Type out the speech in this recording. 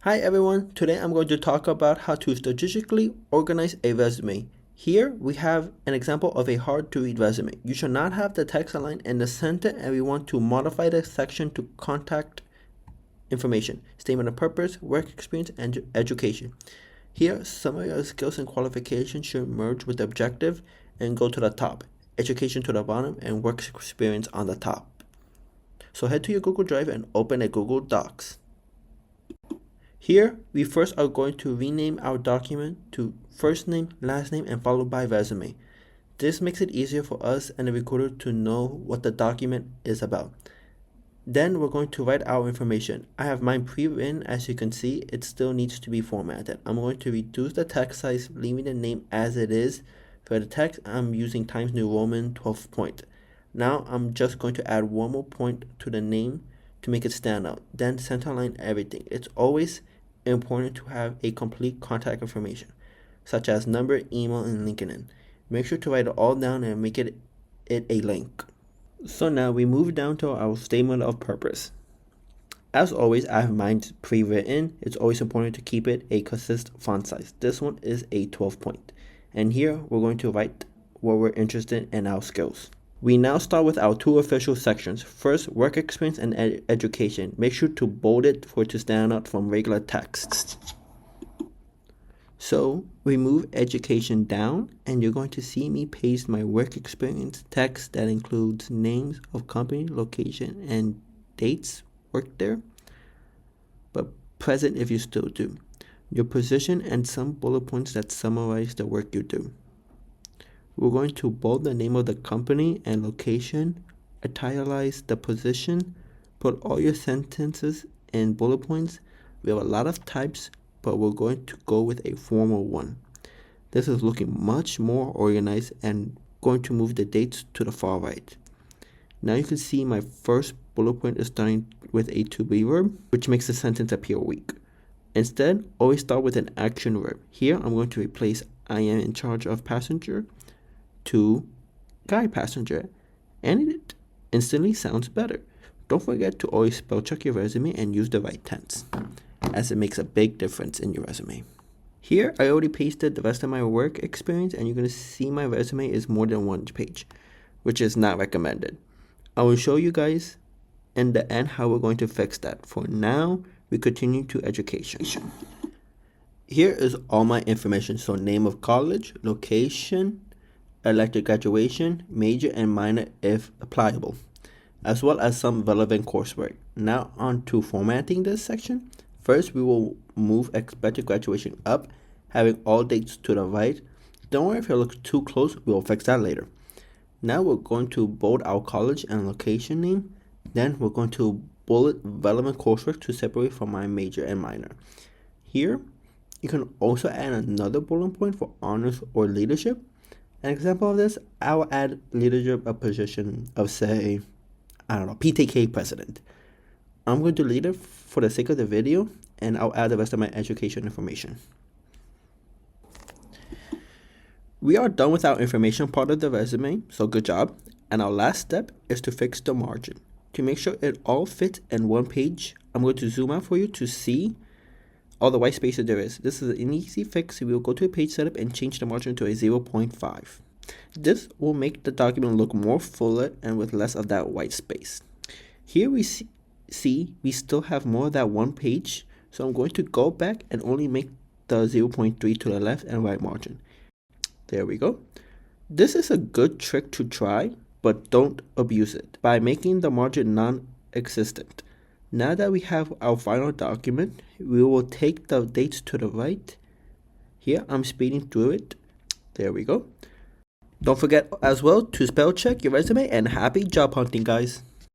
Hi everyone, today I'm going to talk about how to strategically organize a resume. Here we have an example of a hard to read resume. You should not have the text aligned in the center and we want to modify the section to contact information, statement of purpose, work experience, and education. Here, summary of skills and qualifications should merge with the objective and go to the top, education to the bottom, and work experience on the top. So head to your Google Drive and open a Google Docs. Here, we first are going to rename our document to first name, last name, and followed by resume. This makes it easier for us and the recruiter to know what the document is about. Then we're going to write our information. I have mine pre-written. As you can see, it still needs to be formatted. I'm going to reduce the text size, leaving the name as it is. For the text, I'm using Times New Roman 12 point. Now I'm just going to add one more point to the name to make it stand out. Then centerline everything. It's always important to have a complete contact information, such as number, email, and LinkedIn. Make sure to write it all down and make it a link. So now we move down to our statement of purpose. As always, I have mine pre-written. It's always important to keep it a consistent font size. This one is a 12 point. And here we're going to write what we're interested in our skills. We now start with our two official sections. First, work experience and education. Make sure to bold it for it to stand out from regular text. So we move education down and you're going to see me paste my work experience text that includes names of company, location, and dates worked there, but present if you still do. Your position and some bullet points that summarize the work you do. We're going to bold the name of the company and location, italicize the position, put all your sentences in bullet points. We have a lot of types, but we're going to go with a formal one. This is looking much more organized and going to move the dates to the far right. Now you can see my first bullet point is starting with a to be verb, which makes the sentence appear weak. Instead, always start with an action verb. Here, I'm going to replace I am in charge of passenger to guy passenger, and it instantly sounds better. Don't forget to always spell check your resume and use the right tense, as it makes a big difference in your resume. Here, I already pasted the rest of my work experience, and you're going to see my resume is more than one page, which is not recommended. I will show you guys in the end how we're going to fix that. For now, we continue to education. Here is all my information. So name of college, location, elective graduation, major and minor if applicable, as well as some relevant coursework. Now on to formatting this section. First, we will move expected graduation up, having all dates to the right. Don't worry if it looks too close, we will fix that later. Now we're going to bold our college and location name. Then we're going to bullet relevant coursework to separate from my major and minor. Here, you can also add another bullet point for honors or leadership. An example of this, I will add leadership a position of, say, I don't know, PTK president. I'm going to leave it for the sake of the video, and I'll add the rest of my education information. We are done with our information part of the resume, so good job. And our last step is to fix the margin. To make sure it all fits in one page, I'm going to zoom out for you to see all the white spaces there is. This is an easy fix. We will go to a page setup and change the margin to a 0.5. This will make the document look more fuller and with less of that white space. Here we see we still have more of that one page, so I'm going to go back and only make the 0.3 to the left and right margin. There we go. This is a good trick to try, but don't abuse it by making the margin non-existent. Now that we have our final document, we will take the dates to the right. Here, I'm speeding through it. There we go. Don't forget as well to spell check your resume, and happy job hunting, guys.